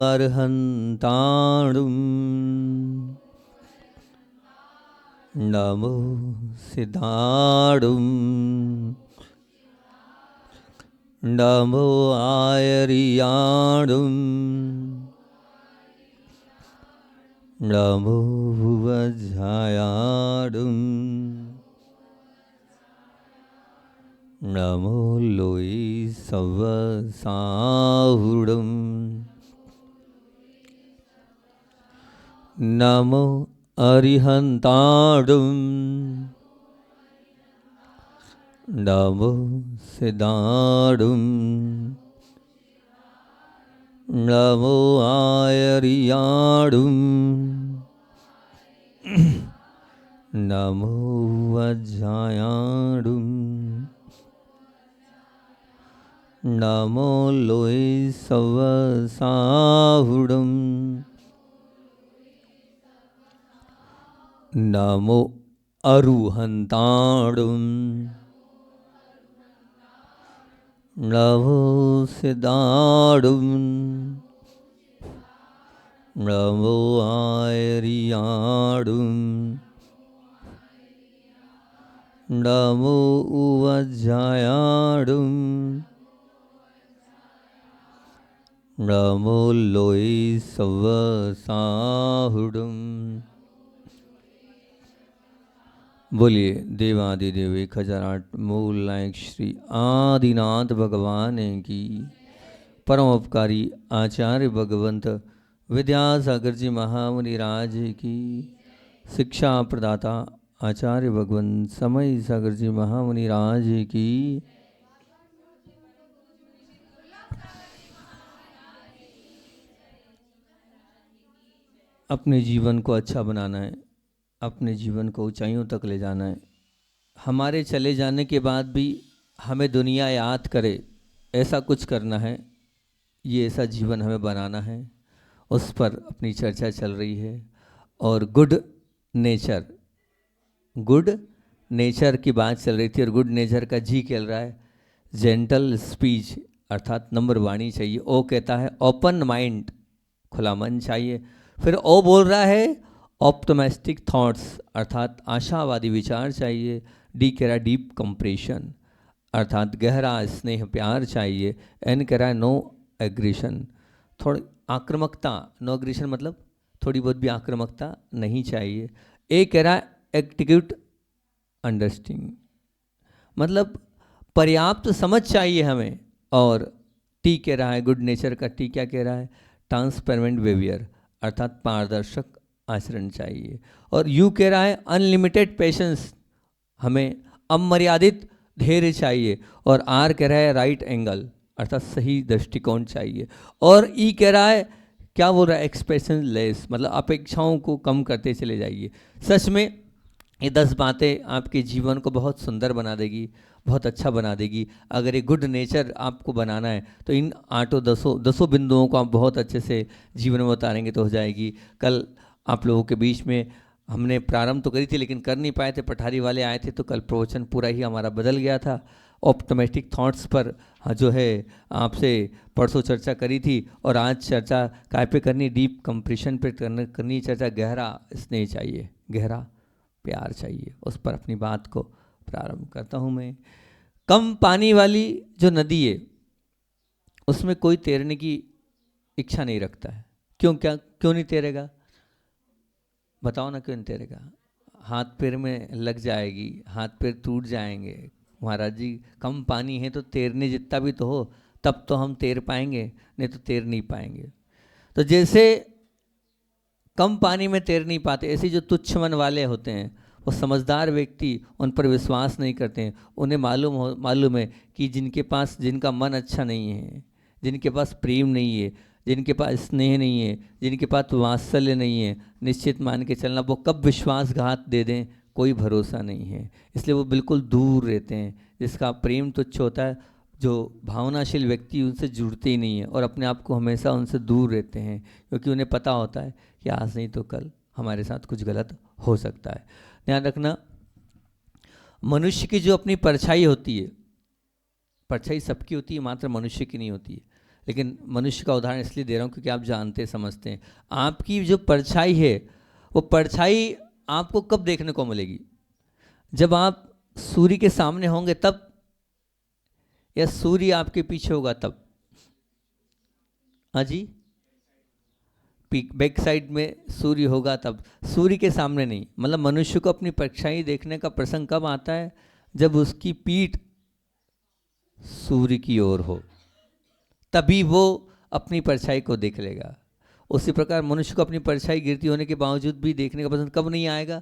अर्हन्ताणुं नमो सिद्धाणुं नमो आयर्याणुं नमो वज्रायाणुं नमो लोई सवसाहुडुं नमो अरिहन्ताणुं नमो सिद्धाणुं नमो आयर्याणुं नमो वज्रायाणुं नमो लोई सवसाहुडुं नमो अरुहन्ताणुं नमो सिद्धाणुं नमो आयर्याणुं नमो वज्रायाणुं नमो लोई सवसाहुडुं। बोलिए देवादिदेव 1008 मूल नायक श्री आदिनाथ भगवान की, परम उपकारी आचार्य भगवंत विद्यासागर जी महामुनि राज की, शिक्षा प्रदाता आचार्य भगवंत समय सागर जी महामुनि राज की। अपने जीवन को अच्छा बनाना है, अपने जीवन को ऊंचाइयों तक ले जाना है। हमारे चले जाने के बाद भी हमें दुनिया याद करे, ऐसा कुछ करना है। ये ऐसा जीवन हमें बनाना है, उस पर अपनी चर्चा चल रही है। और गुड नेचर की बात चल रही थी। और गुड नेचर का जी चल रहा है जेंटल स्पीच, अर्थात नम्र वाणी चाहिए। ओ कहता है ओपन माइंड, खुला मन चाहिए। फिर ओ बोल रहा है ऑप्टोमेस्टिक थॉट्स, अर्थात आशावादी विचार चाहिए। डी कह रहा है डीप कंप्रेशन, अर्थात गहरा स्नेह प्यार चाहिए। एन कह रहा है नो एग्रेशन, थोड़ी आक्रामकता, नो एग्रेशन मतलब थोड़ी बहुत भी आक्रामकता नहीं चाहिए। ए कह रहा है एक्टिक्यूट अंडरस्टैंडिंग, मतलब पर्याप्त समझ चाहिए हमें। और टी कह रहा है, गुड नेचर का टी क्या कह रहा है, ट्रांसपेरेंट बिहेवियर, अर्थात पारदर्शक आचरण चाहिए। और यू कह रहा है अनलिमिटेड पेशेंस, हमें अमर्यादित धैर्य चाहिए। और आर कह रहा है राइट एंगल, अर्थात सही दृष्टिकोण चाहिए। और ई कह रहा है, क्या बोल रहा है, एक्सपेक्टेशन लेस, मतलब अपेक्षाओं को कम करते चले जाइए। सच में ये 10 बातें आपके जीवन को बहुत सुंदर बना देगी, बहुत अच्छा बना देगी। अगर ये गुड नेचर आपको बनाना है तो इन 8-10 बिंदुओं को आप बहुत अच्छे से जीवन में उतारेंगे तो हो जाएगी। कल आप लोगों के बीच में हमने प्रारंभ तो करी थी लेकिन कर नहीं पाए थे, पठारी वाले आए थे, तो कल प्रवचन पूरा ही हमारा बदल गया था। ऑप्टोमेटिक थॉट्स पर जो है आपसे परसों चर्चा करी थी, और आज चर्चा काय पे करनी, डीप कंप्रेशन पे करनी चर्चा। गहरा स्नेह चाहिए, गहरा प्यार चाहिए, उस पर अपनी बात को प्रारंभ करता हूँ मैं। कम पानी वाली जो नदी है उसमें कोई तैरने की इच्छा नहीं रखता है। क्यों नहीं तैरेगा, बताओ ना, क्यों नहीं तैरेगा? हाथ पैर में लग जाएगी, हाथ पैर टूट जाएंगे। महाराज जी कम पानी है तो तैरने जितना भी तो हो, तब तो हम तैर पाएंगे, नहीं तो तैर नहीं पाएंगे। तो जैसे कम पानी में तैर नहीं पाते, ऐसे जो तुच्छ मन वाले होते हैं, वो समझदार व्यक्ति उन पर विश्वास नहीं करते हैं। उन्हें मालूम है कि जिनका मन अच्छा नहीं है, जिनके पास प्रेम नहीं है, जिनके पास स्नेह नहीं है, जिनके पास वात्सल्य नहीं है, निश्चित मान के चलना वो कब विश्वासघात दे दें कोई भरोसा नहीं है। इसलिए वो बिल्कुल दूर रहते हैं। जिसका प्रेम तुच्छ होता है, जो भावनाशील व्यक्ति, उनसे जुड़ते ही नहीं है और अपने आप को हमेशा उनसे दूर रहते हैं, क्योंकि उन्हें पता होता है कि आज नहीं तो कल हमारे साथ कुछ गलत हो सकता है। ध्यान रखना, मनुष्य की जो अपनी परछाई होती है, परछाई सबकी होती है, मात्र मनुष्य की नहीं होती है। लेकिन मनुष्य का उदाहरण इसलिए दे रहा हूँ क्योंकि आप जानते समझते हैं। आपकी जो परछाई है वो परछाई आपको कब देखने को मिलेगी? जब आप सूर्य के सामने होंगे तब, या सूर्य आपके पीछे होगा तब? हाँ जी, बैक साइड में सूर्य होगा तब, सूर्य के सामने नहीं। मतलब मनुष्य को अपनी परछाई देखने का प्रसंग कब आता है? जब उसकी पीठ सूर्य की ओर हो, तभी वो अपनी परछाई को देख लेगा। उसी प्रकार मनुष्य को अपनी परछाई गिरती होने के बावजूद भी देखने का पसंद कब नहीं आएगा?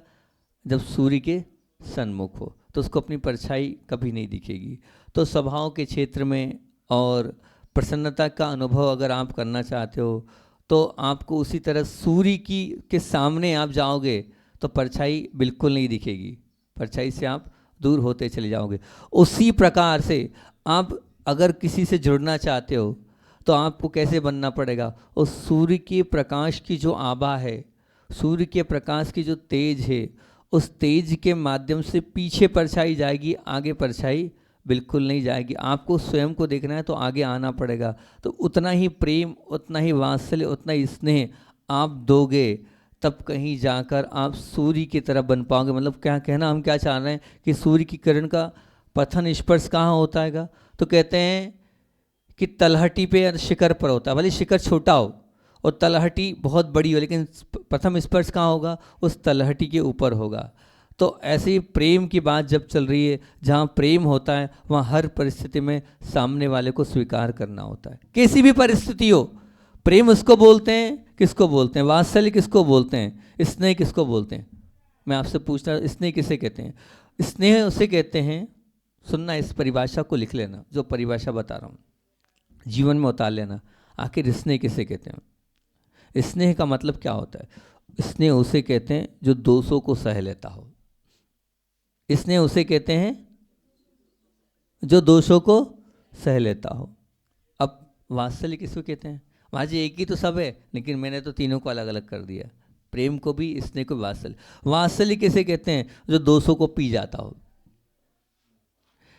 जब सूर्य के सन्मुख हो, तो उसको अपनी परछाई कभी नहीं दिखेगी। तो स्वभाव के क्षेत्र में और प्रसन्नता का अनुभव अगर आप करना चाहते हो तो आपको उसी तरह सूर्य की के सामने आप जाओगे तो परछाई बिल्कुल नहीं दिखेगी, परछाई से आप दूर होते चले जाओगे। उसी प्रकार से आप अगर किसी से जुड़ना चाहते हो तो आपको कैसे बनना पड़ेगा? उस सूर्य के प्रकाश की जो आभा है, सूर्य के प्रकाश की जो तेज है, उस तेज के माध्यम से पीछे परछाई जाएगी, आगे परछाई बिल्कुल नहीं जाएगी। आपको स्वयं को देखना है तो आगे आना पड़ेगा। तो उतना ही प्रेम, उतना ही वात्सल्य, उतना ही स्नेह आप दोगे तब कहीं जाकर आप सूर्य की तरह बन पाओगे। मतलब क्या कहना हम क्या चाह रहे हैं कि सूर्य की किरण का पतन स्पर्श कहाँ होता है? तो कहते हैं कि तलहटी पे या शिखर पर होता है। भले शिखर छोटा हो और तलहटी बहुत बड़ी हो, लेकिन प्रथम स्पर्श कहाँ होगा? उस तलहटी के ऊपर होगा। तो ऐसे ही प्रेम की बात जब चल रही है, जहाँ प्रेम होता है वहाँ हर परिस्थिति में सामने वाले को स्वीकार करना होता है, कैसी भी परिस्थिति हो। प्रेम उसको बोलते हैं, किसको बोलते हैं? वात्सल्य किसको बोलते हैं? स्नेह किसको बोलते हैं? मैं आपसे पूछता हूँ, स्नेह किसे कहते हैं? स्नेह उसे कहते हैं, सुनना, इस परिभाषा को लिख लेना, जो परिभाषा बता रहा हूँ जीवन में उतार लेना। आखिर स्नेह किसे कहते हैं? स्नेह का मतलब क्या होता है? स्नेह उसे कहते हैं जो दोषों को सह लेता हो। स्नेह उसे कहते हैं जो दोषों को सह लेता हो। अब वात्सल्य किसको कहते हैं? वहाँ जी एक ही तो सब है, लेकिन मैंने तो तीनों को अलग अलग कर दिया, प्रेम को भी, स्नेह को भी, वात्सल्य। वात्सल्य किसे कहते हैं? जो दोषों को पी जाता हो।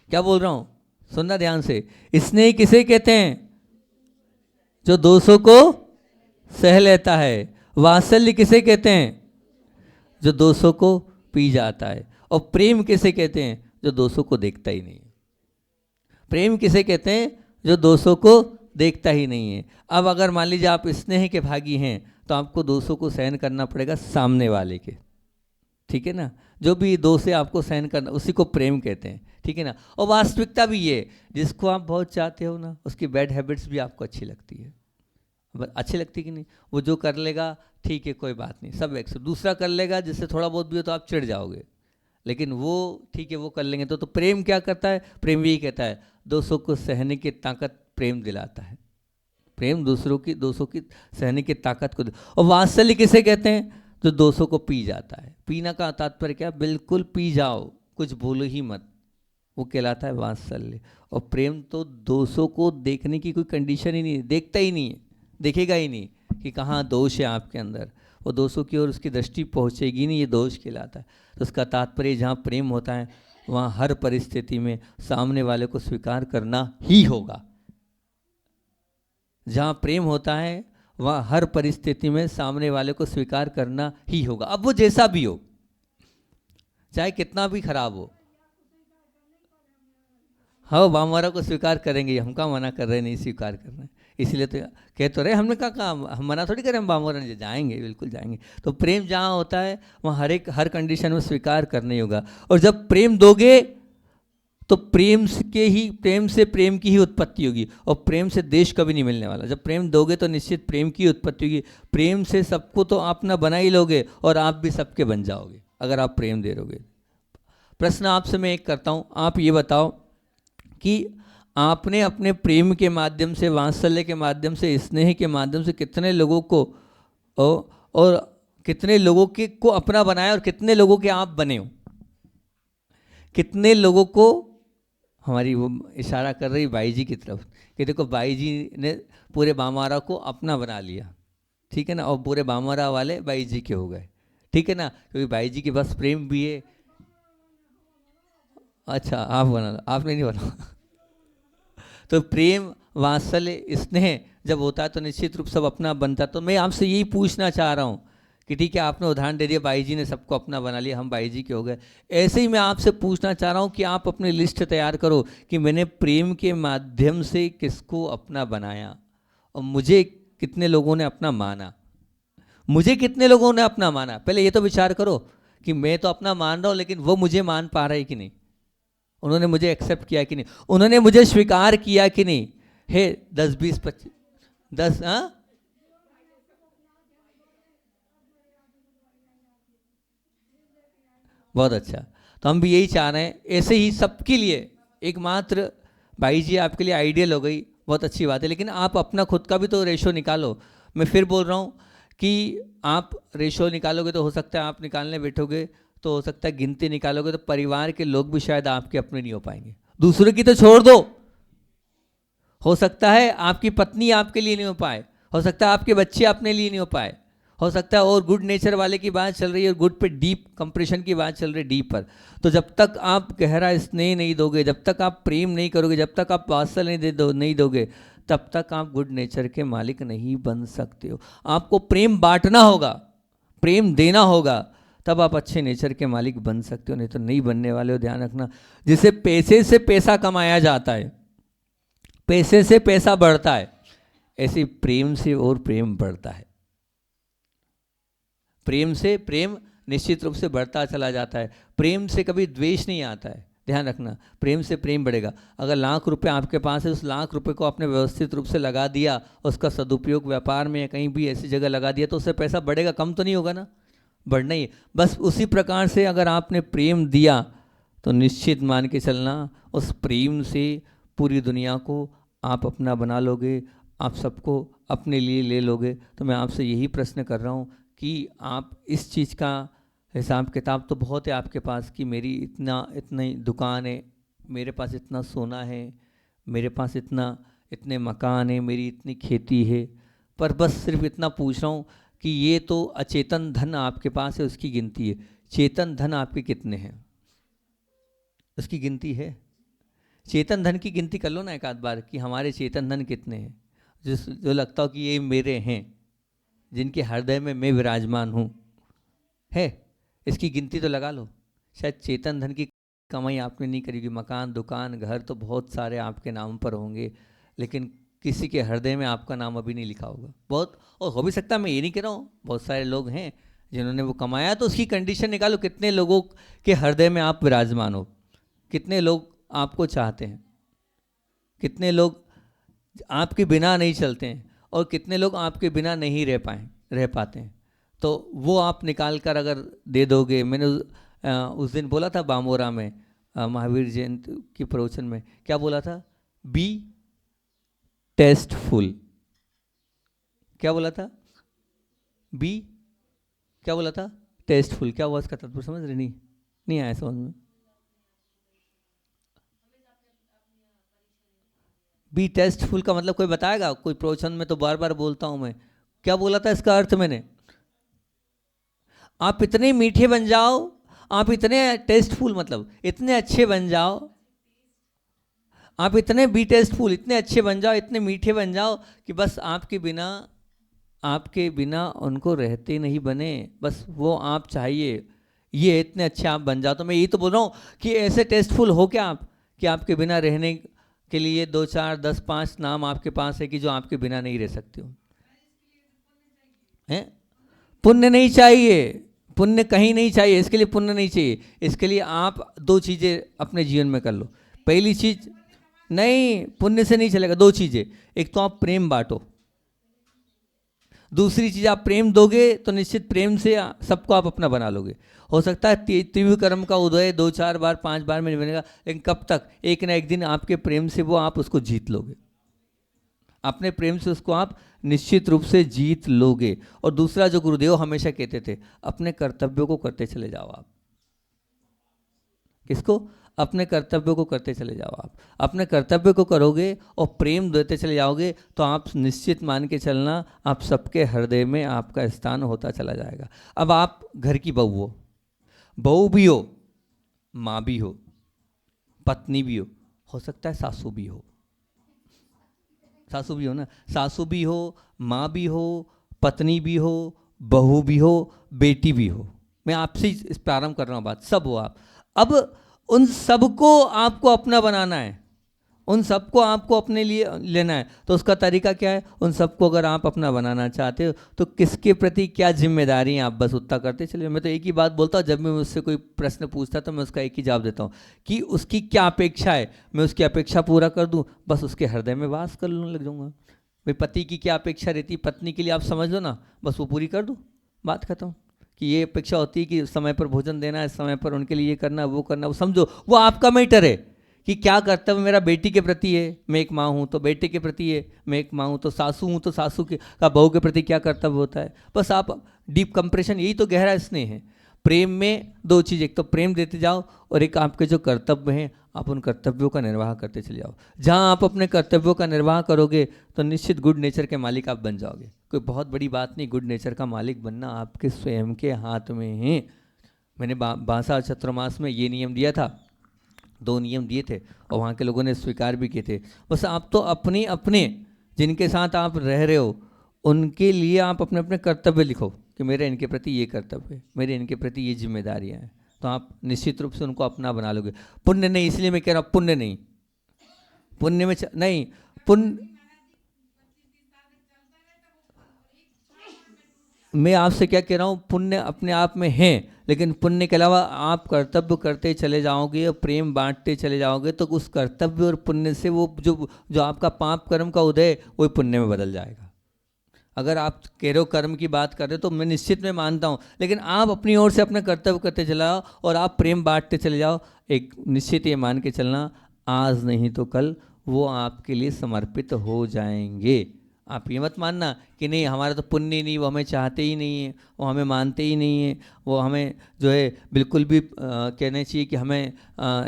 क्या बोल रहा हूँ? सुनना ध्यान से। स्नेह किसे कहते हैं? जो दोषों को सह लेता है। वात्सल्य किसे कहते हैं? जो दोषों को पी जाता है। और प्रेम किसे कहते हैं? जो दोषों को देखता ही नहीं है। प्रेम किसे कहते हैं? जो दोषों को देखता ही नहीं है। अब अगर मान लीजिए आप स्नेह के भागी हैं तो आपको दोषों को सहन करना पड़ेगा सामने वाले के, ठीक है ना? जो भी दोष है आपको सहन करना, उसी को प्रेम कहते हैं, ठीक है ना? और वास्तविकता भी ये, जिसको आप बहुत चाहते हो ना, उसकी बैड हैबिट्स भी आपको अच्छी लगती है। अच्छी लगती कि नहीं? वो जो कर लेगा ठीक है, कोई बात नहीं, सब एक्सेप्ट। दूसरा कर लेगा जिससे थोड़ा बहुत भी हो तो आप चिढ़ जाओगे, लेकिन वो ठीक है, वो कर लेंगे। तो प्रेम क्या करता है? प्रेम यही कहता है, दोषों को सहने की ताकत प्रेम दिलाता है। प्रेम दूसरों की दोषों की सहने की ताकत को। और वात्सल्य किसे कहते हैं? जो दोषों को पी जाता है। पीना का तात्पर्य क्या? बिल्कुल पी जाओ, कुछ बोलो ही मत, वो कहलाता है वात्सल्य। और प्रेम तो दोषों को देखने की कोई कंडीशन ही नहीं है, देखता ही नहीं है, देखेगा ही नहीं कि कहाँ दोष है आपके अंदर, वो दोषों की ओर उसकी दृष्टि पहुँचेगी नहीं, ये दोष कहलाता है। तो उसका तात्पर्य, जहाँ प्रेम होता है वहाँ हर परिस्थिति में सामने वाले को स्वीकार करना ही होगा। जहाँ प्रेम होता है वहाँ हर परिस्थिति में सामने वाले को स्वीकार करना ही होगा, अब वो जैसा भी हो, चाहे कितना भी खराब हो। हाँ, बामवारा को स्वीकार करेंगे, हम क्या मना कर रहे, नहीं स्वीकार कर रहे हैं, इसलिए तो कह तो रहे, हमने कहा हम मना थोड़ी करें, हम बामवारा जाएंगे, बिल्कुल जाएंगे। तो प्रेम जहाँ होता है वहाँ हर कंडीशन में स्वीकार करना ही होगा। और जब प्रेम दोगे तो प्रेम से प्रेम की ही उत्पत्ति होगी, और प्रेम से देश कभी नहीं मिलने वाला। जब प्रेम दोगे तो निश्चित प्रेम की उत्पत्ति होगी। प्रेम से सबको तो अपना बना ही लोगे और आप भी सबके बन जाओगे अगर आप प्रेम दे दोगे। प्रश्न आपसे मैं एक करता हूँ, आप ये बताओ कि आपने अपने प्रेम के माध्यम से, वात्सल्य के माध्यम से, स्नेह के माध्यम से कितने लोगों को और कितने लोगों को अपना बनाया, और कितने लोगों के आप बने हो? कितने लोगों को, हमारी वो इशारा कर रही बाई जी की तरफ कि देखो बाई जी ने पूरे बामारा को अपना बना लिया, ठीक है ना? और पूरे बामारा वाले बाई जी के हो गए, ठीक है ना? क्योंकि बाई जी के पास प्रेम भी है। अच्छा, आप बना, आपने नहीं बना तो प्रेम वात्सल्य स्नेह जब होता है तो निश्चित रूप सब अपना बनता है। तो मैं आपसे यही पूछना चाह रहा हूँ कि ठीक है, आपने उदाहरण दे दिया, बाई जी ने सबको अपना बना लिया, हम बाई जी के हो गए। ऐसे ही मैं आपसे पूछना चाह रहा हूँ कि आप अपनी लिस्ट तैयार करो कि मैंने प्रेम के माध्यम से किसको अपना बनाया और मुझे कितने लोगों ने अपना माना, मुझे कितने लोगों ने अपना माना। पहले ये तो विचार करो कि मैं तो अपना मान रहा हूँ, लेकिन वो मुझे मान पा रहे कि नहीं, उन्होंने मुझे एक्सेप्ट किया कि नहीं, उन्होंने मुझे स्वीकार किया कि नहीं। हे 10 20 25 10, हाँ बहुत अच्छा। तो हम भी यही चाह रहे हैं, ऐसे ही सबके लिए एकमात्र भाई जी आपके लिए आइडियल हो गई, बहुत अच्छी बात है। लेकिन आप अपना खुद का भी तो रेशो निकालो। मैं फिर बोल रहा हूँ कि आप रेशो निकालोगे तो हो सकता है आप निकालने बैठोगे तो हो सकता है गिनती निकालोगे तो परिवार के लोग भी शायद आपके अपने नहीं हो पाएंगे। दूसरों की तो छोड़ दो, हो सकता है आपकी पत्नी आपके लिए नहीं हो पाए, हो सकता है आपके बच्चे अपने लिए नहीं हो पाए, हो सकता है और गुड नेचर वाले की बात चल रही है और गुड पे डीप कंप्रेशन की बात चल रही है, डीप पर। तो जब तक आप गहरा स्नेह नहीं दोगे, जब तक आप प्रेम नहीं करोगे, जब तक आप वात्सल्य नहीं दोगे, तब तक आप गुड नेचर के मालिक नहीं बन सकते हो। आपको प्रेम बांटना होगा, प्रेम देना होगा, तब आप अच्छे नेचर के मालिक बन सकते हो, नहीं तो नहीं बनने वाले हो। ध्यान रखना, जिसे पैसे से पैसा कमाया जाता है, पैसे से पैसा बढ़ता है, ऐसे प्रेम से और प्रेम बढ़ता है। प्रेम से प्रेम निश्चित रूप से बढ़ता चला जाता है। प्रेम से कभी द्वेष नहीं आता है, ध्यान रखना। प्रेम से प्रेम बढ़ेगा। अगर लाख रुपए आपके पास है, उस लाख रुपए को आपने व्यवस्थित रूप से लगा दिया, उसका सदुपयोग व्यापार में या कहीं भी ऐसी जगह लगा दिया, तो उससे पैसा बढ़ेगा, कम तो नहीं होगा ना, बढ़ना ही है। बस उसी प्रकार से अगर आपने प्रेम दिया तो निश्चित मान के चलना, उस प्रेम से पूरी दुनिया को आप अपना बना लोगे, आप सबको अपने लिए ले लोगे। तो मैं आपसे यही प्रश्न कर रहा हूँ कि आप इस चीज़ का हिसाब किताब तो बहुत है आपके पास कि मेरी इतनी दुकान है, मेरे पास इतना सोना है, मेरे पास इतने मकान है, मेरी इतनी खेती है, पर बस सिर्फ इतना पूछ रहा हूँ कि ये तो अचेतन धन आपके पास है, उसकी गिनती है। चेतन धन आपके कितने हैं, उसकी गिनती है। चेतन धन की गिनती कर लो ना एक आध बार कि हमारे चेतन धन कितने हैं, जो लगता हो कि ये मेरे हैं, जिनके हृदय में मैं विराजमान हूँ, है, इसकी गिनती तो लगा लो। शायद चेतन धन की कमाई आपने नहीं करी, मकान दुकान घर तो बहुत सारे आपके नाम पर होंगे, लेकिन किसी के हृदय में आपका नाम अभी नहीं लिखा होगा। बहुत, और हो भी सकता है, मैं ये नहीं कह रहा हूँ, बहुत सारे लोग हैं जिन्होंने वो कमाया, तो उसकी कंडीशन निकालो, कितने लोगों के हृदय में आप विराजमान हो, कितने लोग आपको चाहते हैं, कितने लोग आपके बिना नहीं चलते हैं, और कितने लोग आपके बिना नहीं रह पाते हैं। तो वो आप निकाल कर अगर दे दोगे। मैंने उस दिन बोला था बामोरा में, महावीर जयंती की प्रवचन में क्या बोला था, बी टेस्टफुल। क्या बोला था, बी, क्या बोला था, टेस्टफुल। क्या हुआ इसका तात्पर्य समझ रहे, नहीं आया समझ में। बी टेस्टफुल का मतलब कोई बताएगा, कोई प्रवचन में तो बार बार बोलता हूं मैं, क्या बोला था इसका अर्थ मैंने, आप इतने मीठे बन जाओ, आप इतने टेस्टफुल मतलब इतने अच्छे बन जाओ, आप इतने बी टेस्टफुल, इतने अच्छे बन जाओ, इतने मीठे बन जाओ कि बस आपके बिना उनको रहते नहीं बने, बस वो आप चाहिए, ये इतने अच्छे आप बन जाओ। तो मैं यही तो बोल रहा हूँ कि ऐसे टेस्टफुल हो क्या आप कि आपके बिना रहने के लिए 2 4 10 5 नाम आपके पास है कि जो आपके बिना नहीं रह सकते हो, हैं। पुण्य नहीं चाहिए, पुण्य कहीं नहीं चाहिए, इसके लिए पुण्य नहीं चाहिए। इसके लिए आप 2 चीज़ें अपने जीवन में कर लो। पहली चीज, नहीं पुण्य से नहीं चलेगा, 2 चीज़ें, एक तो आप प्रेम बांटो, दूसरी चीज आप प्रेम दोगे तो निश्चित प्रेम से सबको आप अपना बना लोगे। हो सकता है तीव्र कर्म का उदय 2 4 बार 5 बार में नहीं बनेगा, लेकिन कब तक, एक ना एक दिन आपके प्रेम से वो आप उसको जीत लोगे, अपने प्रेम से उसको आप निश्चित रूप से जीत लोगे। और दूसरा जो गुरुदेव हमेशा कहते थे, अपने कर्तव्यों को करते चले जाओ आप। किसको, अपने कर्तव्यों को करते चले जाओ आप। अपने कर्तव्य को करोगे और प्रेम देते चले जाओगे तो आप निश्चित मान के चलना, आप सबके हृदय में आपका स्थान होता चला जाएगा। अब आप घर की बहू भी हो, माँ भी हो, पत्नी भी हो सकता है सासू भी हो, सासू भी हो ना, सासू भी हो, माँ भी हो, पत्नी भी हो, बहू भी हो, बेटी भी हो, मैं आपसे इस प्रारंभ कर रहा हूँ बात, सब हो आप। अब उन सबको आपको अपना बनाना है, उन सबको आपको अपने लिए लेना है। तो उसका तरीका क्या है? उन सबको अगर आप अपना बनाना चाहते हो तो किसके प्रति क्या जिम्मेदारी है, आप बस उतना करते चलिए। मैं तो एक ही बात बोलता हूँ, जब मैं मुझसे कोई प्रश्न पूछता तो मैं उसका एक ही जवाब देता हूँ कि उसकी क्या अपेक्षा है, मैं उसकी अपेक्षा पूरा कर दूँ, बस उसके हृदय में वास करने लग जाऊँगा। भाई पति की क्या अपेक्षा रहती है पत्नी के लिए, आप समझ लो ना, बस वो पूरी कर दो, बात खत्म। कि ये अपेक्षा होती है कि समय पर भोजन देना है, समय पर उनके लिए ये करना, वो करना, वो समझो वो आपका मैटर है कि क्या कर्तव्य मेरा बेटी के प्रति है, मैं एक माँ हूँ तो बेटे के प्रति है, मैं एक माँ हूँ तो सासू के का बहू के प्रति क्या कर्तव्य होता है। बस आप डीप कंप्रेशन, यही तो गहरा स्नेह है। प्रेम में दो चीज़, एक तो प्रेम देते जाओ और एक आपके जो कर्तव्य हैं आप उन कर्तव्यों का निर्वाह करते चले जाओ। जहाँ आप अपने कर्तव्यों का निर्वाह करोगे तो निश्चित गुड नेचर के मालिक आप बन जाओगे। कोई बहुत बड़ी बात नहीं, गुड नेचर का मालिक बनना आपके स्वयं के हाथ में है। मैंने बांसा चतुर्मास में ये नियम दिया था, 2 नियम दिए थे और वहाँ के लोगों ने स्वीकार भी किए थे। बस आप तो अपने अपने जिनके साथ आप रह रहे हो उनके लिए आप अपने अपने कर्तव्य लिखो कि मेरे इनके प्रति ये कर्तव्य है, मेरे इनके प्रति ये जिम्मेदारियाँ हैं, तो आप निश्चित रूप से उनको अपना बना लोगे। पुण्य नहीं, इसलिए मैं कह रहा हूँ पुण्य नहीं, पुण्य में नहीं, पुण्य मैं आपसे क्या कह रहा हूँ, पुण्य अपने आप में है, लेकिन पुण्य के अलावा आप कर्तव्य करते चले जाओगे और प्रेम बांटते चले जाओगे तो उस कर्तव्य और पुण्य से वो जो आपका पाप कर्म का उदय वो पुण्य में बदल जाएगा। अगर आप कह रहे हो कर्म की बात कर रहे हो तो मैं निश्चित में मानता हूँ, लेकिन आप अपनी ओर से अपने कर्तव्य करते चले जाओ और आप प्रेम बांटते चले जाओ, एक निश्चित ये मान के चलना आज नहीं तो कल वो आपके लिए समर्पित हो जाएंगे। आप ये मत मानना कि नहीं हमारा तो पुण्य ही नहीं, वो हमें चाहते ही नहीं है, वो हमें मानते ही नहीं है, वो हमें जो है बिल्कुल भी कहना चाहिए कि हमें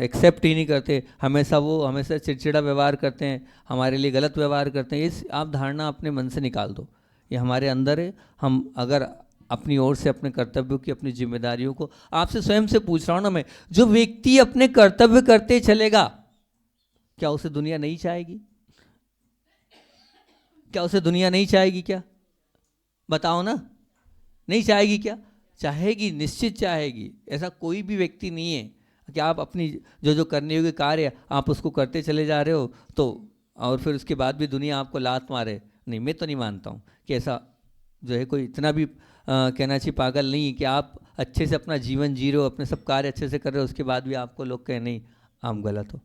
एक्सेप्ट ही नहीं करते, हमेशा वो हमेशा चिड़चिड़ा व्यवहार करते हैं, हमारे लिए गलत व्यवहार करते हैं। इस आप धारणा अपने मन से निकाल दो, ये हमारे अंदर है। हम अगर अपनी ओर से अपने कर्तव्यों की, अपनी जिम्मेदारियों को, आपसे स्वयं से पूछ रहा हूँ ना मैं, जो व्यक्ति अपने कर्तव्य करते चलेगा क्या उसे दुनिया नहीं चाहेगी? क्या उसे दुनिया नहीं चाहेगी? क्या बताओ ना, नहीं चाहेगी क्या? चाहेगी, निश्चित चाहेगी। ऐसा कोई भी व्यक्ति नहीं है कि आप अपनी जो करने योग्य कार्य आप उसको करते चले जा रहे हो तो और फिर उसके बाद भी दुनिया आपको लात मारे। नहीं, मैं तो नहीं मानता हूँ कि ऐसा जो है कोई इतना भी कहना चाहिए पागल नहीं है कि आप अच्छे से अपना जीवन जी रहे हो, अपने सब कार्य अच्छे से कर रहे हो, उसके बाद भी आपको लोग कहें नहीं आप गलत हो,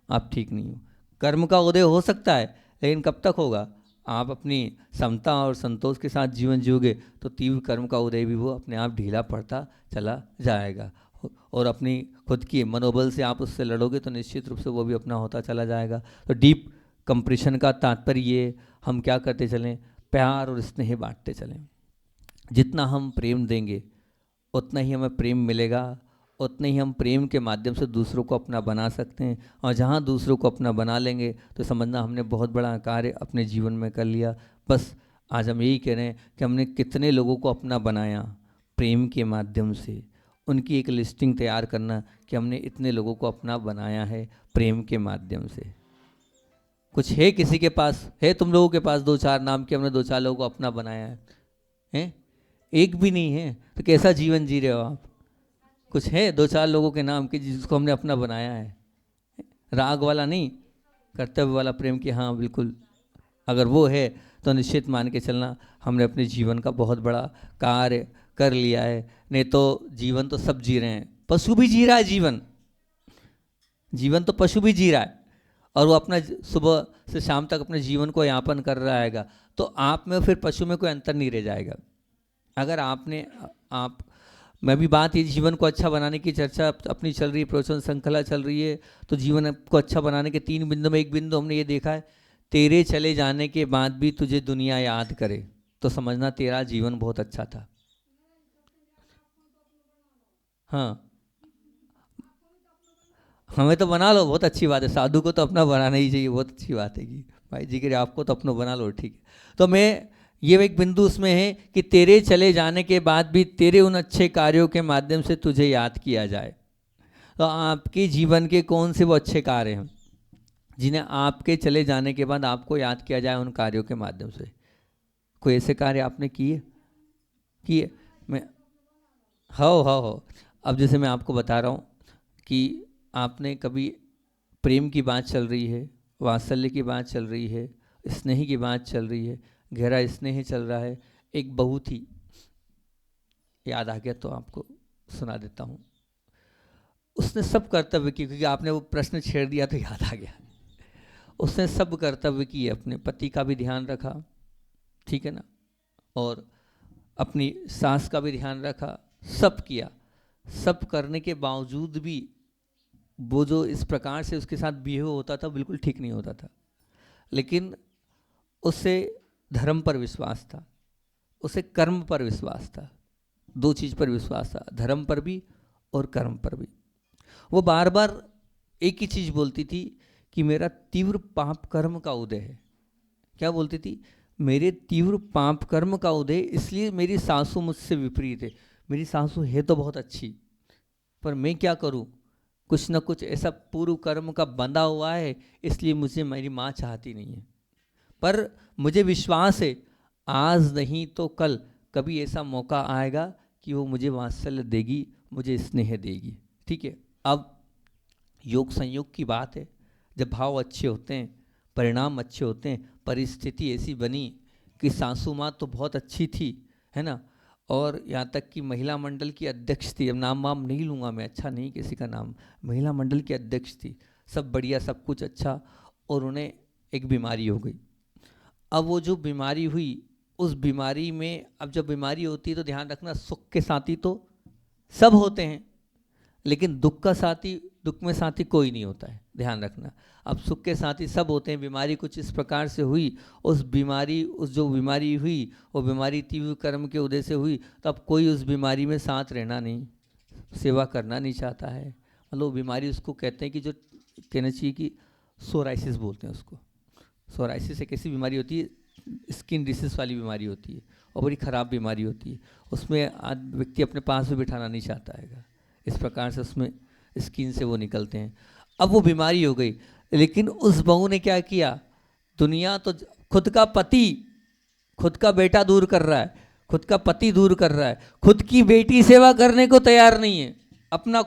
आप ठीक नहीं हो। कर्म का उदय हो सकता है, लेकिन कब तक होगा? आप अपनी समता और संतोष के साथ जीवन जियोगे तो तीव्र कर्म का उदय भी वो अपने आप ढीला पड़ता चला जाएगा, और अपनी खुद की मनोबल से आप उससे लड़ोगे तो निश्चित रूप से वो भी अपना होता चला जाएगा। तो डीप कंप्रेशन का तात्पर्य ये, हम क्या करते चलें, प्यार और स्नेह बांटते चलें। जितना हम प्रेम देंगे उतना ही हमें प्रेम मिलेगा, उतने ही हम प्रेम के माध्यम से दूसरों को अपना बना सकते हैं। और जहाँ दूसरों को अपना बना लेंगे तो समझना हमने बहुत बड़ा कार्य अपने जीवन में कर लिया। बस आज हम यही कह रहे हैं कि हमने कितने लोगों को अपना बनाया प्रेम के माध्यम से, उनकी एक लिस्टिंग तैयार करना कि हमने इतने लोगों को अपना बनाया है प्रेम के माध्यम से। कुछ है किसी के पास, है तुम लोगों के पास 2-4 नाम के हमने 2-4 लोगों को अपना बनाया है? एक भी नहीं है तो कैसा जीवन जी रहे हो आप? कुछ है 2-4 लोगों के नाम के जिसको हमने अपना बनाया है? राग वाला नहीं, कर्तव्य वाला प्रेम की, हाँ बिल्कुल। अगर वो है तो निश्चित मान के चलना हमने अपने जीवन का बहुत बड़ा कार्य कर लिया है। नहीं तो जीवन तो सब जी रहे हैं, पशु भी जी रहा है जीवन तो पशु भी जी रहा है, और वो अपना सुबह से शाम तक अपने जीवन को यापन कर रहा है। तो आप में फिर पशु में कोई अंतर नहीं रह जाएगा। अगर आप मैं भी बात ये जीवन को अच्छा बनाने की चर्चा अपनी चल रही है, प्रवचन श्रृंखला चल रही है, तो जीवन को अच्छा बनाने के 3 बिंदु में एक बिंदु हमने ये देखा है, तेरे चले जाने के बाद भी तुझे दुनिया याद करे तो समझना तेरा जीवन बहुत अच्छा था। हाँ, हमें तो बना लो, बहुत अच्छी बात है, साधु को तो अपना बनाना ही चाहिए, बहुत अच्छी बात है कि भाई जी के आपको तो अपना बना लो, ठीक है। तो मैं ये एक बिंदु उसमें है कि तेरे चले जाने के बाद भी तेरे उन अच्छे कार्यों के माध्यम से तुझे याद किया जाए। तो आपके जीवन के कौन से वो अच्छे कार्य हैं जिन्हें आपके चले जाने के बाद आपको याद किया जाए उन कार्यों के माध्यम से। कोई ऐसे कार्य आपने किए? मैं हो। अब जैसे मैं आपको बता रहा हूँ कि आपने कभी प्रेम की बात चल रही है, वात्सल्य की बात चल रही है, स्नेह की बात चल रही है, गहरा स्नेह चल रहा है। एक बहू थी, याद आ गया तो आपको सुना देता हूँ। उसने सब कर्तव्य किए, क्योंकि आपने वो प्रश्न छेड़ दिया तो याद आ गया। उसने सब कर्तव्य किए, अपने पति का भी ध्यान रखा, ठीक है ना, और अपनी सास का भी ध्यान रखा, सब किया। सब करने के बावजूद भी वो जो इस प्रकार से उसके साथ बिहेव होता था बिल्कुल ठीक नहीं होता था। लेकिन उसे धर्म पर विश्वास था, उसे कर्म पर विश्वास था, दो चीज़ पर विश्वास था, धर्म पर भी और कर्म पर भी। वो बार बार एक ही चीज़ बोलती थी कि मेरा तीव्र पाप कर्म का उदय है। क्या बोलती थी? मेरे तीव्र पाप कर्म का उदय, इसलिए मेरी सासू मुझसे विपरीत है। मेरी सासू है तो बहुत अच्छी, पर मैं क्या करूं, कुछ ना कुछ ऐसा पूर्व कर्म का बंधा हुआ है, इसलिए मुझे मेरी माँ चाहती नहीं है। पर मुझे विश्वास है आज नहीं तो कल कभी ऐसा मौका आएगा कि वो मुझे वात्सल्य देगी, मुझे स्नेह देगी। ठीक है, अब योग संयोग की बात है, जब भाव अच्छे होते हैं, परिणाम अच्छे होते हैं, परिस्थिति ऐसी बनी कि सासू माँ तो बहुत अच्छी थी, है ना, और यहाँ तक कि महिला मंडल की अध्यक्ष थी। अब नाम वाम नहीं लूँगा मैं, अच्छा नहीं किसी का नाम, महिला मंडल की अध्यक्ष थी, सब बढ़िया, सब कुछ अच्छा, और उन्हें एक बीमारी हो गई। अब वो जो बीमारी हुई, उस बीमारी में, अब जब बीमारी होती है तो ध्यान रखना, सुख के साथी तो सब होते हैं, लेकिन दुख का साथी, दुख में साथी कोई नहीं होता है, ध्यान रखना। अब सुख के साथी सब होते हैं। बीमारी कुछ इस प्रकार से हुई, उस जो बीमारी हुई, वो बीमारी तीव्र कर्म के उदय से हुई, तो अब कोई उस बीमारी में साथ रहना नहीं, सेवा करना नहीं चाहता है। मतलब बीमारी उसको कहते हैं कि जो कहना चाहिए कि सोराइसिस बोलते हैं उसको। सोराइसिस एक ऐसी बीमारी होती है, स्किन डिसीज वाली बीमारी होती है, और बड़ी ख़राब बीमारी होती है। उसमें व्यक्ति अपने पास भी बिठाना नहीं चाहता है, इस प्रकार से उसमें स्किन से वो निकलते हैं। अब वो बीमारी हो गई, लेकिन उस बहू ने क्या किया, दुनिया तो खुद का पति, खुद का बेटा दूर कर रहा है, खुद का पति दूर कर रहा है, खुद की बेटी सेवा करने को तैयार नहीं है, अपना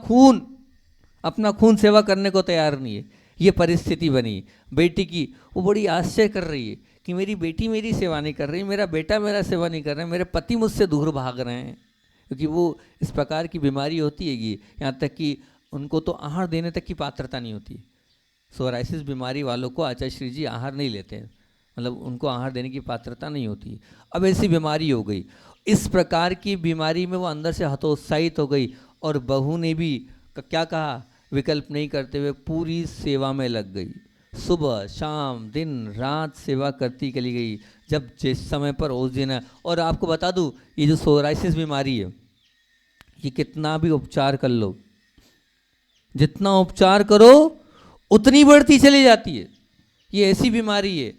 खून सेवा करने को तैयार नहीं है। ये परिस्थिति बनी बेटी की। वो बड़ी आश्चर्य कर रही है कि मेरी बेटी मेरी सेवा नहीं कर रही, मेरा बेटा मेरा सेवा नहीं कर रहा है, मेरे पति मुझसे दूर भाग रहे हैं, क्योंकि वो इस प्रकार की बीमारी होती है। यहाँ तक कि उनको तो आहार देने तक की पात्रता नहीं होती। सोराइसिस बीमारी वालों को आचार्य श्री जी आहार नहीं लेते हैं, मतलब उनको आहार देने की पात्रता नहीं होती। अब ऐसी बीमारी हो गई, इस प्रकार की बीमारी में वो अंदर से हतोत्साहित हो गई, और बहू ने भी क्या कहा, विकल्प नहीं करते हुए पूरी सेवा में लग गई। सुबह शाम दिन रात सेवा करती चली गई, जब जिस समय पर उस दिन। और आपको बता दूं, ये जो सोराइसिस बीमारी है, ये कितना भी उपचार कर लो, जितना उपचार करो उतनी बढ़ती चली जाती है। ये ऐसी बीमारी है।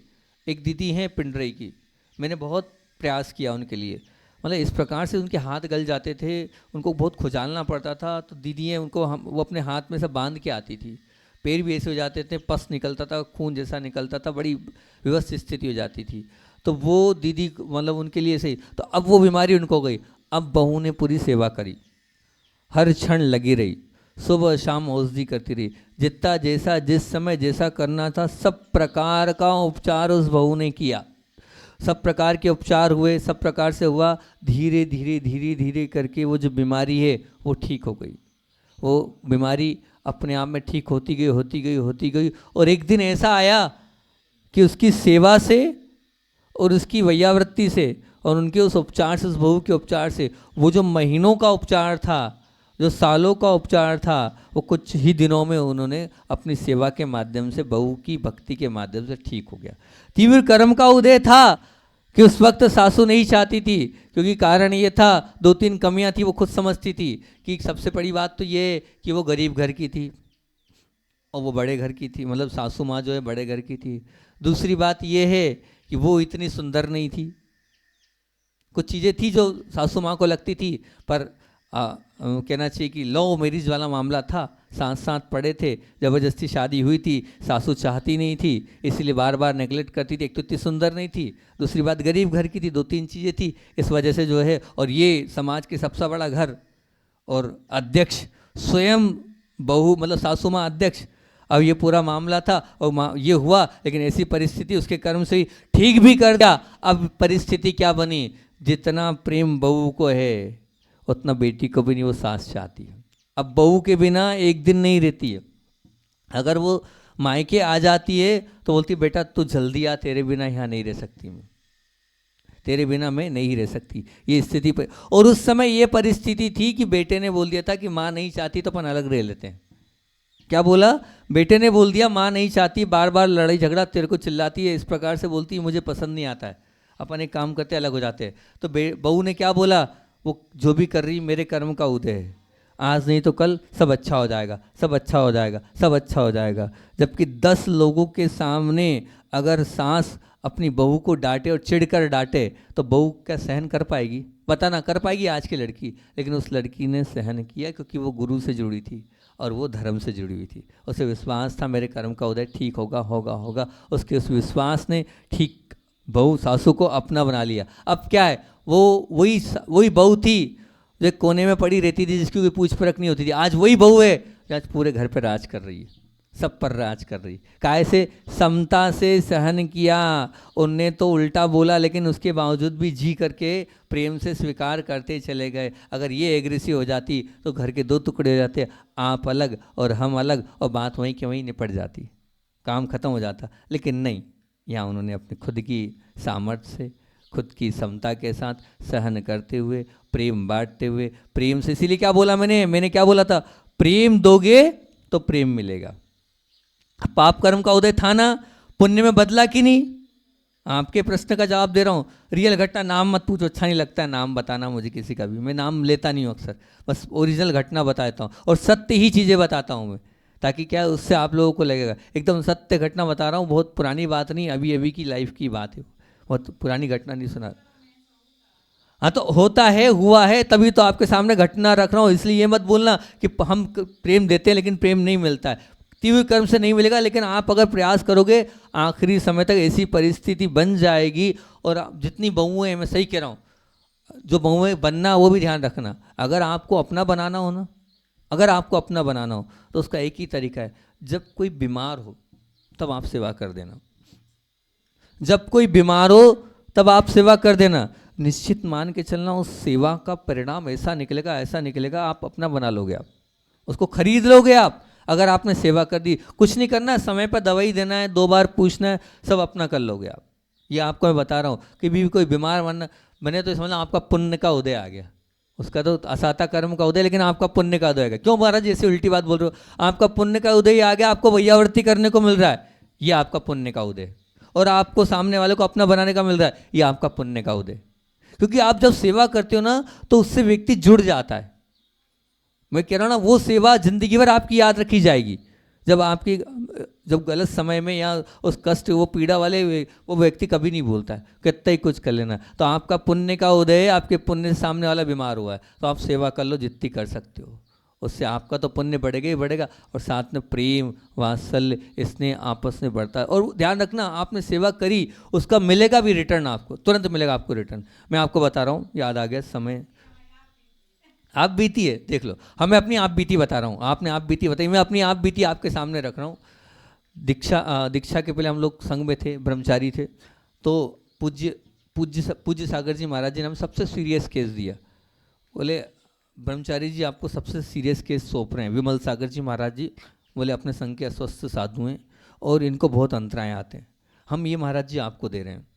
एक दीदी हैं पिंडरई की, मैंने बहुत प्रयास किया उनके लिए, मतलब इस प्रकार से उनके हाथ गल जाते थे, उनको बहुत खुजालना पड़ता था, तो दीदी हैं उनको वो अपने हाथ में से बांध के आती थी, पैर भी ऐसे हो जाते थे, पस निकलता था, खून जैसा निकलता था, बड़ी विवश स्थिति हो जाती थी। तो वो दीदी मतलब उनके लिए सही। तो अब वो बीमारी उनको गई, अब बहू ने पूरी सेवा करी, हर क्षण लगी रही, सुबह शाम औषधि करती रही, जितना जैसा जिस समय जैसा करना था सब प्रकार का उपचार उस बहू ने किया। सब प्रकार के उपचार हुए, सब प्रकार से हुआ, धीरे धीरे धीरे धीरे करके वो जो बीमारी है वो ठीक हो गई। वो बीमारी अपने आप में ठीक होती गई होती गई होती गई, और एक दिन ऐसा आया कि उसकी सेवा से और उसकी वैयावृत्ति से और उनके उस उपचार से, उस बहू के उपचार से, वो जो महीनों का उपचार था, जो सालों का उपचार था, वो कुछ ही दिनों में उन्होंने अपनी सेवा के माध्यम से, बहू की भक्ति के माध्यम से ठीक हो गया। तीव्र कर्म का उदय था कि उस वक्त सासू नहीं चाहती थी, क्योंकि कारण ये था, दो तीन कमियां थी, वो खुद समझती थी कि सबसे बड़ी बात तो ये कि वो गरीब घर की थी और वो बड़े घर की थी, मतलब सासू माँ जो है बड़े घर की थी। दूसरी बात ये है कि वो इतनी सुंदर नहीं थी, कुछ चीज़ें थी जो सासू माँ को लगती थी, पर कहना चाहिए कि लव मैरिज वाला मामला था, साथ साथ पढ़े थे, ज़बरदस्ती शादी हुई थी, सासू चाहती नहीं थी इसलिए बार बार नेगलेक्ट करती थी। एक तो इतनी सुंदर नहीं थी, दूसरी बात गरीब घर की थी, 2-3 चीज़ें थी, इस वजह से जो है, और ये समाज के सबसे बड़ा घर और अध्यक्ष स्वयं बहू मतलब सासू माँ अध्यक्ष। अब ये पूरा मामला था और ये हुआ, लेकिन ऐसी परिस्थिति उसके कर्म से ही ठीक भी कर दिया। अब परिस्थिति क्या बनी, जितना प्रेम बहू को है उतना बेटी को भी नहीं वो सास चाहती है। अब बहू के बिना एक दिन नहीं रहती है। अगर वो मायके आ जाती है तो बोलती बेटा तू जल्दी आ, तेरे बिना यहाँ नहीं रह सकती मैं, तेरे बिना मैं नहीं रह सकती, ये स्थिति पर। और उस समय ये परिस्थिति थी कि बेटे ने बोल दिया था कि माँ नहीं चाहती तो अपन अलग रह लेते हैं। क्या बोला, बेटे ने बोल दिया माँ नहीं चाहती, बार बार लड़ाई झगड़ा, तेरे को चिल्लाती है, इस प्रकार से बोलती है मुझे पसंद नहीं आता है, अपन एक काम करते अलग हो जाते हैं। तो बहू ने क्या बोला, वो जो भी कर रही मेरे कर्म का उदय है, आज नहीं तो कल सब अच्छा हो जाएगा, सब अच्छा हो जाएगा, सब अच्छा हो जाएगा। जबकि 10 लोगों के सामने अगर सास अपनी बहू को डांटे और चिढ़कर डांटे तो बहू क्या सहन कर पाएगी, बताना कर पाएगी आज की लड़की। लेकिन उस लड़की ने सहन किया क्योंकि वो गुरु से जुड़ी थी और वो धर्म से जुड़ी हुई थी, उसे विश्वास था मेरे कर्म का उदय ठीक होगा होगा होगा। उसके उस विश्वास ने ठीक बहू सासू को अपना बना लिया। अब क्या है, वो वही बहू थी जो कोने में पड़ी रहती थी, जिसकी कोई पूछ परख नहीं होती थी। आज वही बहू है जो आज पूरे घर पर राज कर रही है, सब पर राज कर रही। काय से, समता से सहन किया। उनने तो उल्टा बोला लेकिन उसके बावजूद भी जी करके प्रेम से स्वीकार करते चले गए। अगर ये एग्रेसिव हो जाती तो घर के 2 टुकड़े हो जाते, आप अलग और हम अलग, और बात वहीं के वहीं निपट जाती, काम खत्म हो जाता। लेकिन नहीं, यहाँ उन्होंने अपनी खुद की सामर्थ्य से, खुद की समता के साथ सहन करते हुए, प्रेम बांटते हुए, प्रेम से, इसीलिए क्या बोला मैंने क्या बोला था, प्रेम दोगे तो प्रेम मिलेगा। पाप कर्म का उदय था ना, पुण्य में बदला कि नहीं? आपके प्रश्न का जवाब दे रहा हूँ। रियल घटना, नाम मत पूछो, अच्छा नहीं लगता है नाम बताना मुझे किसी का भी, मैं नाम लेता नहीं हूँ अक्सर, बस ओरिजिनल घटना बताता हूँ और सत्य ही चीज़ें बताता हूँ मैं, ताकि क्या उससे आप लोगों को लगेगा एकदम सत्य घटना बता रहा हूँ। बहुत पुरानी बात नहीं, अभी अभी की लाइफ की बात है, बहुत पुरानी घटना नहीं सुना। हाँ तो होता है, हुआ है, तभी तो आपके सामने घटना रख रहा हूँ। इसलिए ये मत बोलना कि हम प्रेम देते हैं लेकिन प्रेम नहीं मिलता है, तीव्र कर्म से नहीं मिलेगा। लेकिन आप अगर प्रयास करोगे आखिरी समय तक ऐसी परिस्थिति बन जाएगी। और जितनी बहुएं हैं, मैं सही कह रहा हूँ, जो बहुएं बनना वो भी ध्यान रखना। अगर आपको अपना बनाना हो ना, अगर आपको अपना बनाना हो तो उसका एक ही तरीका है, जब कोई बीमार हो तब आप सेवा कर देना, जब कोई बीमार हो तब आप सेवा कर देना। निश्चित मान के चलना उस सेवा का परिणाम ऐसा निकलेगा, आप अपना बना लोगे, आप उसको खरीद लोगे। आप अगर आपने सेवा कर दी, कुछ नहीं करना है, समय पर दवाई देना है, 2 बार पूछना है, सब अपना कर लोगे आप। ये आपको मैं बता रहा हूँ कि भी कोई बीमार बने तो समझना आपका पुण्य का उदय आ गया। उसका तो असाता कर्म का उदय, लेकिन आपका पुण्य का उदय आ गया। क्यों महाराज ऐसी उल्टी बात बोल रहे हो? आपका पुण्य का उदय आ गया, आपको वैयावर्ती करने को मिल रहा है, ये आपका पुण्य का उदय। और आपको सामने वाले को अपना बनाने का मिल रहा है, ये आपका पुण्य का उदय। क्योंकि आप जब सेवा करते हो ना तो उससे व्यक्ति जुड़ जाता है। मैं कह रहा हूँ ना, वो सेवा जिंदगी भर आपकी याद रखी जाएगी। जब गलत समय में या उस कष्ट, वो पीड़ा वाले वो व्यक्ति कभी नहीं बोलता है, कितना ही कुछ कर लेना। तो आपका पुण्य का उदय है, आपके पुण्य से सामने वाला बीमार हुआ है तो आप सेवा कर लो जितनी कर सकते हो, उससे आपका तो पुण्य बढ़ेगा ही बढ़ेगा, और साथ में प्रेम, वात्सल्य, स्नेह आपस में बढ़ता है। और ध्यान रखना, आपने सेवा करी, उसका मिलेगा भी रिटर्न, आपको तुरंत मिलेगा आपको रिटर्न। मैं आपको बता रहा हूँ, याद आ गया समय, आप बीती है, देख लो। हमें अपनी आप बीती बता रहा हूँ, आपने आप बीती बताई, मैं अपनी आप बीती आपके सामने रख रहा हूँ। दीक्षा के पहले हम लोग संघ में थे, ब्रह्मचारी थे, तो पूज्य सागर जी महाराज जी ने हमें सबसे सीरियस केस दिया। बोले ब्रह्मचारी जी आपको सबसे सीरियस केस सौंप रहे हैं। विमल सागर जी महाराज जी बोले अपने संघ के अस्वस्थ साधु हैं और इनको बहुत अंतराएँ आते हैं, हम ये महाराज जी आपको दे रहे हैं,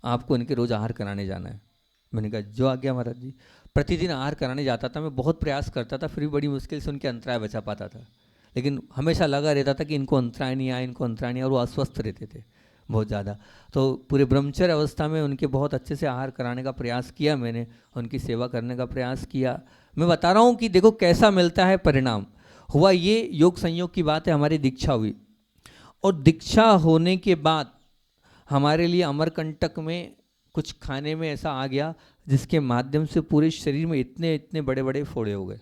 आपको इनके रोज़ आहार कराने जाना है। मैंने कहा जो आ गया महाराज जी। प्रतिदिन आहार कराने जाता था, मैं बहुत प्रयास करता था, फिर भी बड़ी मुश्किल से उनके अंतराय बचा पाता था। लेकिन हमेशा लगा रहता था कि इनको अंतराय नहीं आए, इनको अंतराय नहीं आए, और वो अस्वस्थ रहते थे बहुत ज़्यादा। तो पूरे ब्रह्मचर्य अवस्था में उनके बहुत अच्छे से आहार कराने का प्रयास किया मैंने, उनकी सेवा करने का प्रयास किया। मैं बता रहा हूँ कि देखो कैसा मिलता है परिणाम। हुआ ये योग संयोग की बात है, हमारी दीक्षा हुई, और दीक्षा होने के बाद हमारे लिए अमरकंटक में कुछ खाने में ऐसा आ गया जिसके माध्यम से पूरे शरीर में इतने इतने बड़े बड़े फोड़े हो गए,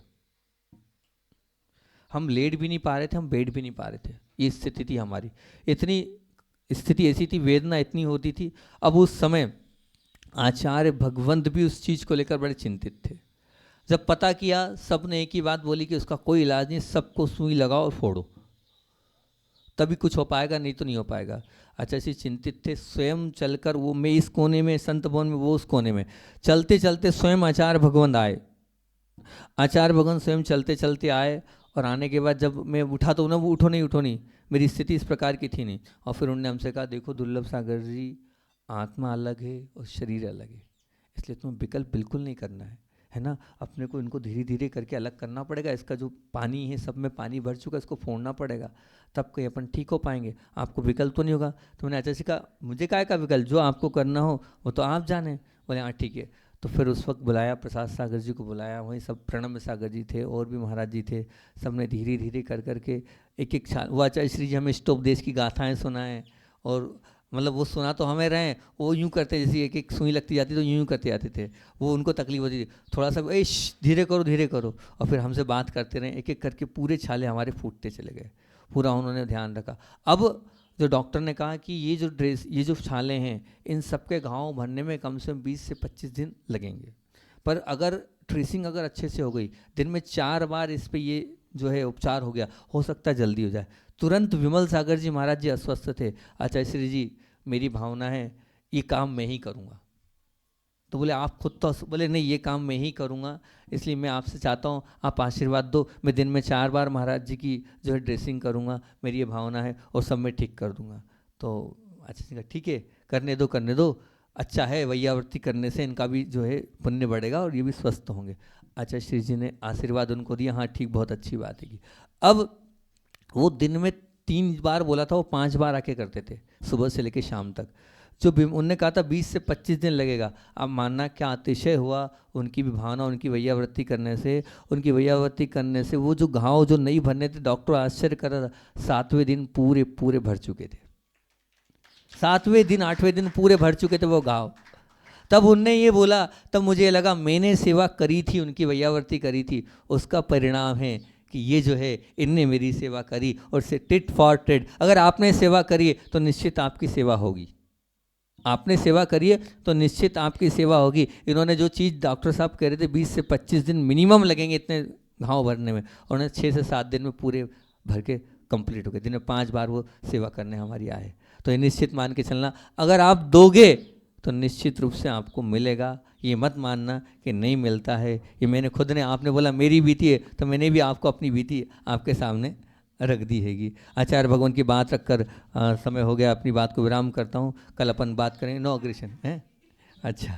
हम लेट भी नहीं पा रहे थे, हम बैठ भी नहीं पा रहे थे। ये स्थिति थी हमारी, इतनी स्थिति ऐसी थी, वेदना इतनी होती थी। अब उस समय आचार्य भगवंत भी उस चीज़ को लेकर बड़े चिंतित थे। जब पता किया, सबने एक ही बात बोली कि उसका कोई इलाज नहीं, सबको सुई लगाओ और फोड़ो, तभी कुछ हो पाएगा, नहीं तो नहीं हो पाएगा। आचार्य चिंतित थे, स्वयं चलकर, वो मैं इस कोने में संत भवन में, वो उस कोने में, चलते चलते स्वयं आचार्य भगवंत आए। आचार्य भगवंत स्वयं चलते चलते आए, और आने के बाद जब मैं उठा तो ना, वो उठो नहीं उठो नहीं, मेरी स्थिति इस प्रकार की थी नहीं। और फिर उन्होंने हमसे कहा, देखो दुर्लभ सागर जी, आत्मा अलग है और शरीर अलग है, इसलिए तुम्हें विकल्प बिल्कुल नहीं करना है ना। अपने को इनको धीरे धीरे करके अलग करना पड़ेगा। इसका जो पानी है, सब में पानी भर चुका है, इसको फोड़ना पड़ेगा, तब कहीं अपन ठीक हो पाएंगे। आपको विकल्प तो नहीं होगा। तो मैंने अच्छा से कहा, मुझे काय का विकल्प, जो आपको करना हो वो तो आप जाने। बोले हाँ ठीक है। तो फिर उस वक्त बुलाया, प्रसाद सागर जी को बुलाया, वहीं सब प्रणब सागर जी थे और भी महाराज जी थे। सबने धीरे धीरे कर करके एक एक छाल, वो आचार्य श्री जी हमें स्टोपदेश की गाथाएं सुनाएं, और मतलब वो सुना तो हमें रहे, वो यूँ करते, जैसे एक एक सुई लगती जाती तो यूँ करते जाते थे। वो उनको तकलीफ होती थी, थोड़ा सा ए धीरे करो धीरे करो, और फिर हमसे बात करते रहे, एक एक करके पूरे छाले हमारे फूटते चले गए। पूरा उन्होंने ध्यान रखा। अब जो डॉक्टर ने कहा कि ये जो ड्रेस, ये जो छाले हैं, इन सबके घाव भरने में कम से कम 20 से 25 दिन लगेंगे। पर अगर ट्रेसिंग अगर अच्छे से हो गई, दिन में 4 बार इस पे ये जो है उपचार हो गया, हो सकता है जल्दी हो जाए। तुरंत विमल सागर जी महाराज जी अस्वस्थ थे। आचार्य श्री जी, मेरी भावना है ये काम मैं ही करूँगा। तो बोले आप खुद तो, बोले नहीं ये काम मैं ही करूँगा, इसलिए मैं आपसे चाहता हूँ आप आशीर्वाद दो, मैं दिन में 4 बार महाराज जी की जो है ड्रेसिंग करूँगा, मेरी ये भावना है, और सब मैं ठीक कर दूँगा। तो अच्छा ठीक है, करने दो करने दो, अच्छा है, वैयावर्ती करने से इनका भी जो है पुण्य बढ़ेगा और ये भी स्वस्थ होंगे। आचार्य श्री जी ने आशीर्वाद उनको दिया, हाँ ठीक, बहुत अच्छी बात है कि। अब वो दिन में 3 बार बोला था, वो 5 बार आके करते थे, सुबह से लेकर शाम तक। जो उनने कहा था 20 से 25 दिन लगेगा, अब मानना क्या अतिशय हुआ। उनकी भी भावना, उनकी वैयावृत्ति करने से, उनकी वैयावृत्ति करने से वो जो घाव जो नहीं भरने थे, डॉक्टर आश्चर्य कर रहा था, 7वें दिन पूरे पूरे भर चुके थे। 7वें दिन 8वें दिन पूरे भर चुके थे वो घाव। तब उनने ये बोला, तब मुझे लगा मैंने सेवा करी थी, उनकी वैयावृत्ति करी थी, उसका परिणाम है कि ये जो है इनने मेरी सेवा करी, और से टिट फॉर टिट। अगर आपने सेवा करी तो निश्चित आपकी सेवा होगी, आपने सेवा करिए तो निश्चित आपकी सेवा होगी। इन्होंने जो चीज़ डॉक्टर साहब कह रहे थे 20 से 25 दिन मिनिमम लगेंगे इतने घाव भरने में, और उन्हें 6 से 7 दिन में पूरे भर के कंप्लीट हो गए। दिन में 5 बार वो सेवा करने हमारी आए। तो ये निश्चित मान के चलना, अगर आप दोगे तो निश्चित रूप से आपको मिलेगा। ये मत मानना कि नहीं मिलता है। ये मैंने खुद ने, आपने बोला मेरी बीती है, तो मैंने भी आपको अपनी बीती आपके सामने रख दी हैगी। आचार्य भगवान की बात रखकर समय हो गया, अपनी बात को विराम करता हूँ। कल अपन बात करेंगे, नो अग्रेशन है। अच्छा,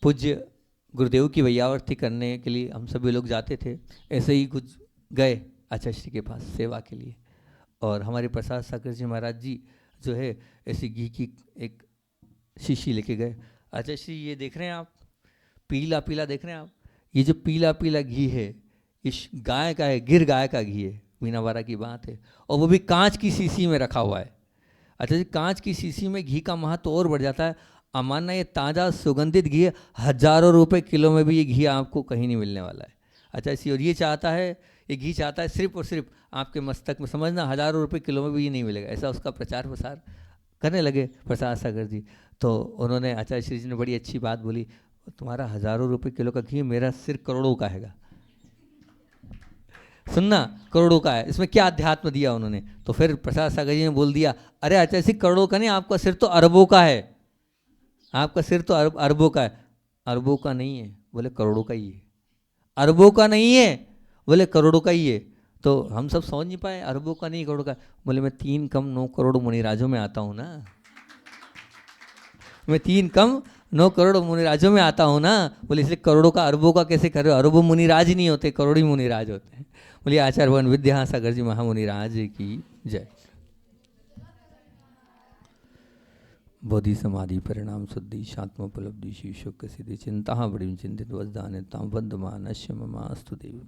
पूज्य गुरुदेव की वैयावर्ती करने के लिए हम सभी लोग जाते थे, ऐसे ही कुछ गए आचार्य श्री के पास सेवा के लिए, और हमारे प्रसाद सागर जी महाराज जी जो है ऐसी घी की एक शीशी लेके गए। आचार्य श्री ये देख रहे हैं आप, पीला पीला देख रहे हैं आप, ये जो पीला पीला घी है इस गाय का है, गिर गाय का घी है, मीनावाड़ा की बात है, और वो भी कांच की शीशी में रखा हुआ है। अच्छा जी, कांच की शीशी में घी का महत्व और बढ़ जाता है। अमाना ये ताज़ा सुगंधित घी है, हज़ारों रुपए किलो में भी ये घी आपको कहीं नहीं मिलने वाला है। अच्छा इसी, और ये चाहता है, ये घी चाहता है सिर्फ और सिर्फ आपके मस्तक में, समझना, हज़ारों रुपए किलो में भी ये नहीं मिलेगा। ऐसा उसका प्रचार प्रसार करने लगे प्रसाद सागर जी। तो उन्होंने, आचार्य श्री जी ने बड़ी अच्छी बात बोली, तुम्हारा हज़ारों रुपए किलो का घी, मेरा सिर करोड़ों का हैगा। सुनना, करोड़ों का है, इसमें क्या अध्यात्म दिया उन्होंने। तो फिर प्रसाद सागर जी ने बोल दिया, अरे आचार्य जी करोड़ों का नहीं, आपका सिर तो अरबों का है, आपका सिर तो अरबों का है। अरबों का नहीं है, बोले करोड़ों का ही है। अरबों का नहीं है, बोले करोड़ों का ही है। तो हम सब समझ नहीं पाए, अरबों का नहीं करोड़ों का। बोले मैं 3 कम 9 करोड़ मुनिराजों में आता हूँ ना, मैं 3 कम 9 करोड़ मुनिराजों में आता हूँ ना। बोले इसलिए करोड़ों का अरबों का कैसे कर रहे हो, अरबों मुनिराज नहीं होते, करोड़ ही मुनिराज होते हैं। बोलिए आचार्य भगवान विद्यासागर जी महामुनिराज की जय। बोधि समाधि परिणाम शुद्धि शात्मोपलब्धि शीर्षक सिद्धि चिंता बड़ी चिंतित वजदान ताम वंदमानस्य ममास्तु देव।